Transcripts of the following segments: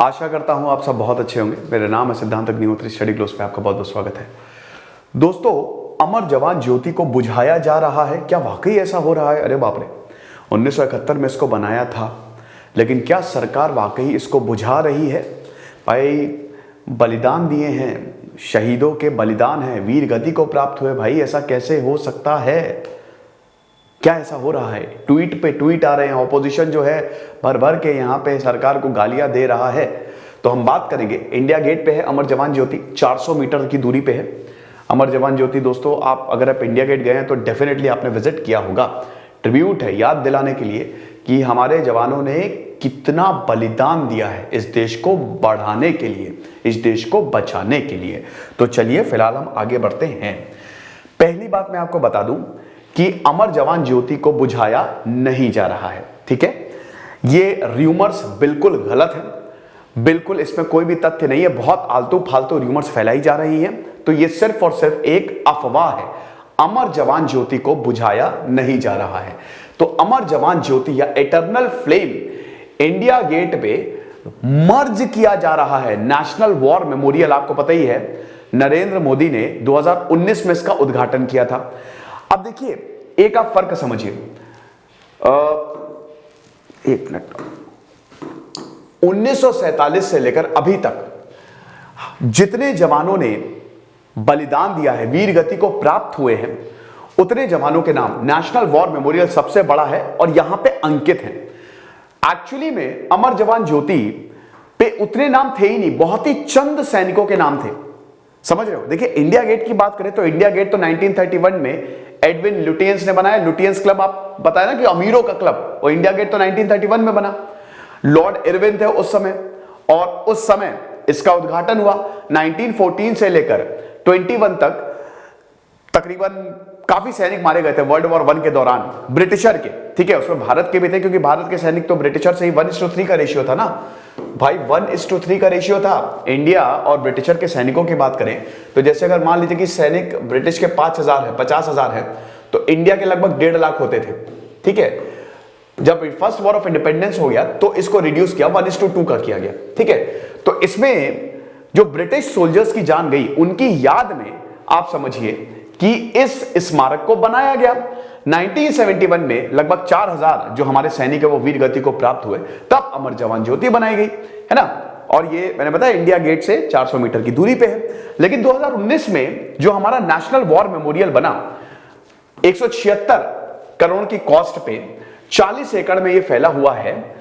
आशा करता हूं आप सब बहुत अच्छे होंगे। मेरा नाम है सिद्धांत अग्निहोत्री, स्टडी ग्लोस पे आपका बहुत बहुत स्वागत है। दोस्तों, अमर जवान ज्योति को बुझाया जा रहा है, क्या वाकई ऐसा हो रहा है? अरे बाप रे, 1971 में इसको बनाया था, लेकिन क्या सरकार वाकई इसको बुझा रही है? भाई बलिदान दिए हैं, शहीदों के बलिदान है, वीर गति को प्राप्त हुए। भाई ऐसा कैसे हो सकता है? क्या ऐसा हो रहा है? ट्वीट पे ट्वीट आ रहे हैं, ऑपोजिशन जो है भर भर के यहाँ पे सरकार को गालियां दे रहा है। तो हम बात करेंगे, इंडिया गेट पे है अमर जवान ज्योति, 400 मीटर की दूरी पे है अमर जवान ज्योति। दोस्तों, अगर आप इंडिया गेट गए हैं तो डेफिनेटली आपने विजिट किया होगा। ट्रिब्यूट है याद दिलाने के लिए कि हमारे जवानों ने कितना बलिदान दिया है इस देश को बढ़ाने के लिए, इस देश को बचाने के लिए। तो चलिए फिलहाल हम आगे बढ़ते हैं। पहली बात मैं आपको बता दूं कि अमर जवान ज्योति को बुझाया नहीं जा रहा है, ठीक है? ये र्यूमर्स बिल्कुल गलत है, बिल्कुल इसमें कोई भी तथ्य नहीं है। बहुत आलतू फालतू र्यूमर्स फैलाई जा रही हैं, तो ये सिर्फ और सिर्फ एक अफवाह है। अमर जवान ज्योति को बुझाया नहीं जा रहा है। तो अमर जवान ज्योति या इटर्नल फ्लेम इंडिया गेट पे मर्ज किया जा रहा है। नेशनल वॉर मेमोरियल, आपको पता ही है, नरेंद्र मोदी ने 2019 में इसका उद्घाटन किया था। अब देखिए, एक आप फर्क समझिए, एक मिनट, 1947 से लेकर अभी तक जितने जवानों ने बलिदान दिया है, वीर गति को प्राप्त हुए हैं, उतने जवानों के नाम नेशनल वॉर मेमोरियल सबसे बड़ा है और यहां पे अंकित है। एक्चुअली में अमर जवान ज्योति पे उतने नाम थे ही नहीं, बहुत ही चंद सैनिकों के नाम थे। समझ रहे हो? देखिए, इंडिया गेट की बात करें तो इंडिया गेट तो 1931 में एडविन लुटियंस ने बनाया। लुटियंस क्लब, आप बताया ना कि अमीरों का क्लब, और इंडिया गेट तो 1931 में बना। लॉर्ड इरविन थे उस समय, और उस समय इसका उद्घाटन हुआ। 1914 से लेकर 21 तक तकरीबन काफी सैनिक मारे गए थे वर्ल्ड वॉर 1 के दौरान, ब्रिटिशर के, ठीक है? उसमें भारत के भी थे, क्योंकि भारत के सैनिक तो ब्रिटिशर से ही 1:3 का रेशियो था ना भाई, 1:3 का रेशियो था। इंडिया और ब्रिटिशर के सैनिकों की बात करें तो जैसे अगर मान लीजिए कि सैनिक ब्रिटिश के 5,000 है, 50,000 है, तो इंडिया के लगभग 1.5 लाख होते थे, ठीक है? जब फर्स्ट वॉर ऑफ इंडिपेंडेंस हो गया तो इसको रिड्यूस किया, 1:2 का किया गया, ठीक है? तो इसमें जो ब्रिटिश सोल्जर्स की जान गई, उनकी याद में आप समझिए कि इस स्मारक को बनाया गया। 1971 में लगभग 4,000 जो हमारे सैनिक है वो वीर गति को प्राप्त हुए, तब अमर जवान ज्योति बनाई गई, है ना? और ये मैंने बताया इंडिया गेट से 400 मीटर की दूरी पे है। लेकिन 2019 में जो हमारा नेशनल वॉर मेमोरियल बना, 176 करोड़ की कॉस्ट पे 40 एकड़ में ये फैला हुआ है।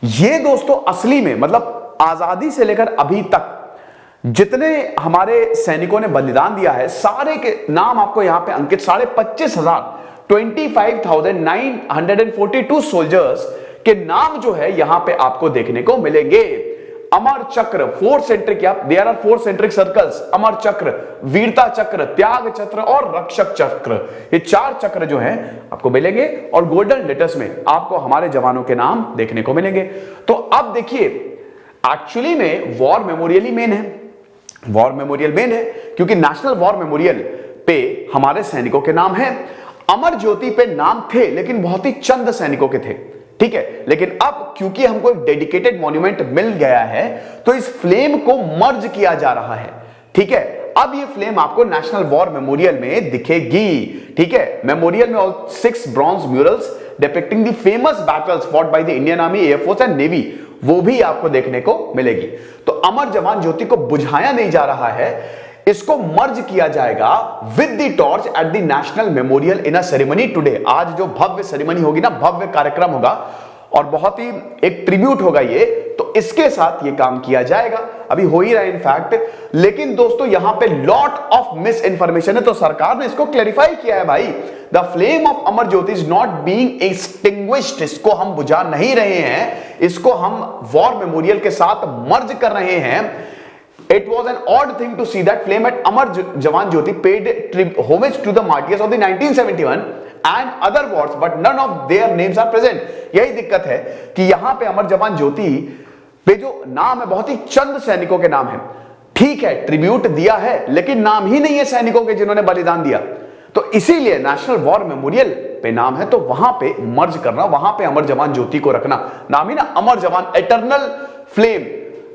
ये दोस्तों असली में मतलब आजादी से लेकर अभी तक जितने हमारे सैनिकों ने बलिदान दिया है, सारे के नाम आपको यहां पे अंकित, 25,942 सोल्जर्स के नाम जो है यहां पे आपको देखने को मिलेंगे। Amar Chakra 4 centric, there are 4 centric circles, Amar Chakra, Veerta चक्र, त्याग चक्र और रक्षक चक्र, ये 4 चक्र जो हैं आपको मिलेंगे, और गोल्डन लेटर्स में आपको हमारे जवानों के नाम देखने को मिलेंगे। तो अब देखिए, एक्चुअली में वॉर मेमोरियल ही मेन है, वॉर मेमोरियल मेन है, क्योंकि नेशनल वॉर मेमोरियल पे हमारे सैनिकों के नाम हैं। अमर ज्योति पे नाम थे लेकिन बहुत ही चंद सैनिकों के थे, ठीक है? लेकिन अब क्योंकि हमको एक डेडिकेटेड मॉन्यूमेंट मिल गया है तो इस फ्लेम को मर्ज किया जा रहा है, ठीक है? अब ये फ्लेम आपको नेशनल वॉर मेमोरियल में दिखेगी, ठीक है? मेमोरियल में all 6 bronze murals depicting the famous battles fought by the Indian army, air force and navy, वो भी आपको देखने को मिलेगी। तो अमर जवान ज्योति को बुझाया नहीं जा रहा है, इसको मर्ज किया जाएगा with the torch at the national memorial in a ceremony today. आज जो भव्य सेरेमनी होगी ना, भव्य कार्यक्रम होगा और बहुत ही एक ट्रिब्यूट होगा ये, तो इसके साथ ये काम किया जाएगा। अभी हो ही रहा है इनफैक्ट। लेकिन दोस्तों, यहां पे लॉट ऑफ मिस इंफॉर्मेशन है, तो सरकार ने इसको क्लैरिफाई किया है भाई। The flame of Amar Jyoti is not being extinguished, इसको हम बुझा नहीं रहे हैं, इसको हम वॉर मेमोरियल के साथ मर्ज कर रहे हैं। It was an odd thing to see that flame at Amar Jawan Jyoti paid homage to the martyrs of the 1971 and other wars, but none of their names are present. यही दिक्कत है कि यहां पे अमर जवान ज्योति पे जो नाम है, बहुत ही चंद सैनिकों के नाम है, ठीक है? ट्रिब्यूट दिया है लेकिन नाम ही नहीं है सैनिकों के जिन्होंने बलिदान दिया। तो इसीलिए नेशनल वॉर मेमोरियल पे नाम है, तो वहां पे मर्ज करना, वहां पे अमर जवान ज्योति को रखना, नाम ही ना अमर जवान, एटर्नल फ्लेम,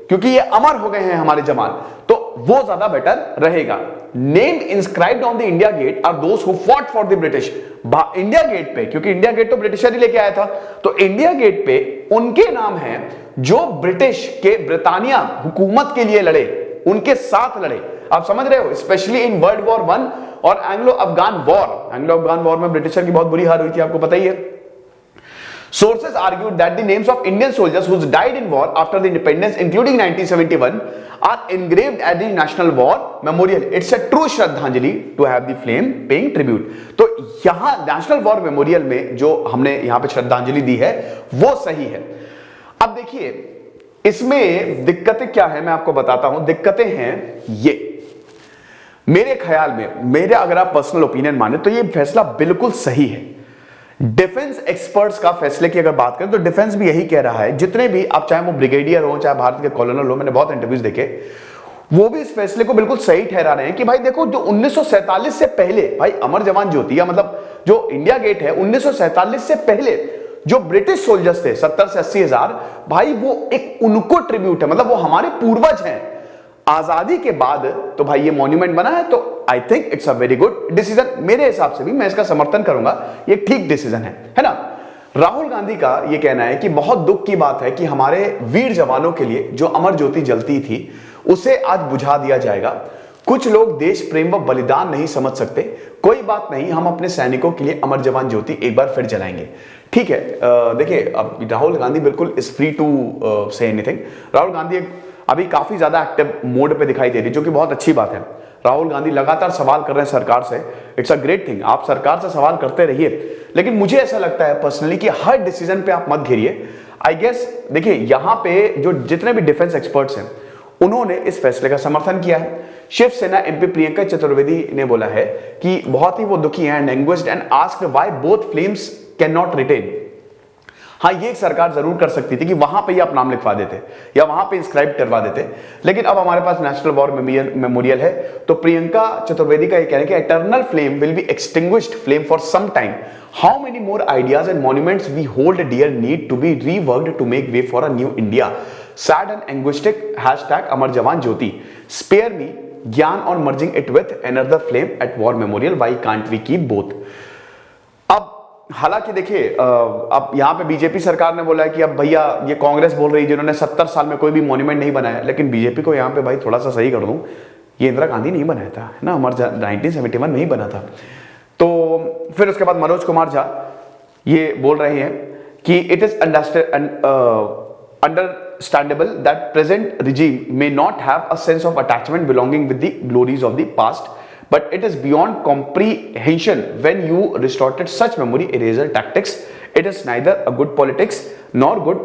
क्योंकि ये अमर हो गए हैं हमारे जवान, तो वो ज्यादा बेटर रहेगा। Name inscribed on the India Gate are those who fought for the British. India Gate पे, क्योंकि इंडिया गेट तो ब्रिटिशर ही लेके आया था, तो इंडिया गेट पे उनके नाम हैं जो ब्रिटिश के ब्रिटानिया हुकूमत के लिए लड़े, उनके साथ लड़े। आप समझ रहे हो, स्पेशली इन वर्ल्ड वॉर 1 और Anglo Afghan war. Anglo Afghan war में ब्रिटिशर की बहुत बुरी हार हुई थी, आपको पता ही है। Sources argued that the names of Indian soldiers who died in war after the independence, including 1971, are engraved at the National War Memorial. It's a true श्रद्धांजलि to have the flame paying tribute. तो यहां national war memorial में जो हमने यहां पे श्रद्धांजलि दी है वो सही है। अब देखिए इसमें दिक्कतें क्या है, मैं आपको बताता हूं। दिक्कतें हैं ये, मेरे ख्याल में, मेरे अगर आप पर्सनल ओपिनियन माने तो ये फैसला बिल्कुल सही है। डिफेंस एक्सपर्ट्स का फैसले की अगर बात करें तो डिफेंस भी यही कह रहा है, जितने भी आप चाहे वो ब्रिगेडियर हो चाहे भारत के कॉलोनल हो, मैंने बहुत इंटरव्यूज देखे, वो भी इस फैसले को बिल्कुल सही ठहरा रहे हैं कि भाई देखो जो 1947 से पहले, भाई अमर जवान ज्योति या मतलब जो इंडिया गेट है 1947 से पहले जो ब्रिटिश सोल्जर्स थे 70 से 80 हजार, भाई वो एक उनको ट्रिब्यूट है, मतलब वो हमारे पूर्वज हैं। आजादी के बाद तो भाई ये मॉन्यूमेंट बना है, तो I think it's a very good decision. मेरे हिसाब से भी मैं इसका समर्थन करूंगा, ये ठीक डिसीजन है ना। राहुल गांधी का ये कहना है कि बहुत दुख की बात है कि हमारे वीर जवानों के लिए जो अमर ज्योति जलती थी उसे आज बुझा दिया जाएगा। कुछ लोग देश प्रेम व बलिदान नहीं समझ सकते, कोई बात नहीं, हम अपने सैनिकों के लिए अमर जवान ज्योति एक बार फिर जलाएंगे। ठीक है, देखिए अब राहुल गांधी बिल्कुल is free to say anything. Rahul Gandhi अभी काफी ज्यादा एक्टिव मोड पे दिखाई दे रही है, जो कि बहुत अच्छी बात है। राहुल गांधी लगातार सवाल कर रहे हैं सरकार से, इट्स अ ग्रेट थिंग, आप सरकार से सवाल करते रहिए। लेकिन मुझे ऐसा लगता है पर्सनली कि हर डिसीजन पे आप मत घेरिए। आई गेस देखिए यहां पे जो जितने भी डिफेंस एक्सपर्ट्स हैं उन्होंने इस फैसले का समर्थन किया है। शिवसेना एमपी प्रियंका चतुर्वेदी ने बोला है कि बहुत ही वो दुखी हैं and anguished and asked why both flames can not retain. हाँ, ये एक सरकार जरूर कर सकती थी कि वहां पे ही आप नाम लिखवा देते या वहां पे इंस्क्राइब करवा देते, लेकिन अब हमारे पास नेशनल वॉर मेमोरियल है। तो प्रियंका चतुर्वेदी का ये कहना है कि eternal flame will be extinguished flame for some time. How many more ideas and monuments we hold dear need to be reworked to make way for a new India. Sad and anguished hashtag Amar Jawan Jyoti. Spare me gyan on merging it with another flame at war memorial. Why can't we keep both. हालांकि देखिए अब यहां पे BJP सरकार ने बोला है कि अब भैया ये कांग्रेस बोल रही है जिन्होंने 70 साल में कोई भी मॉन्यूमेंट नहीं बनाया, लेकिन बीजेपी को यहां पे भाई थोड़ा सा सही कर दूं, ये इंदिरा गांधी नहीं बनाया था, है ना, हमारा 1971 में ही बना था। तो फिर उसके बाद मनोज कुमार झा ये बोल रहे हैं कि it is understandable that present regime may not have a sense of attachment belonging with the glories of the past, but it is beyond comprehension when you resorted such memory eraser tactics. It is neither a good politics nor good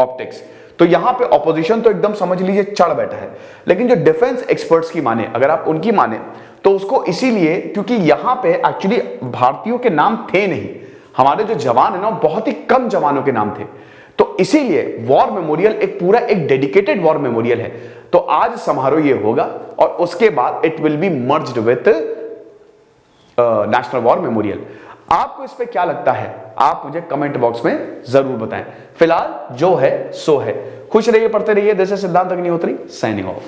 optics. तो यहां पे opposition तो एकदम समझ लीजिए चढ़ बैठा है, लेकिन जो डिफेंस एक्सपर्ट्स की माने, अगर आप उनकी माने तो उसको इसीलिए क्योंकि यहां पे एक्चुअली भारतीयों के नाम थे नहीं, हमारे जो जवान है ना बहुत ही कम जवानों के नाम थे, तो इसीलिए वॉर मेमोरियल एक पूरा एक डेडिकेटेड वॉर मेमोरियल है। तो आज समारोह ये होगा और उसके बाद it will be merged with national war memorial. आपको इस पे क्या लगता है आप मुझे कमेंट बॉक्स में जरूर बताएं। फिलहाल जो है सो है। खुश रहिए, पढ़ते रहिए। दिस इज सिद्धांत अग्निहोत्री साइनिंग ऑफ।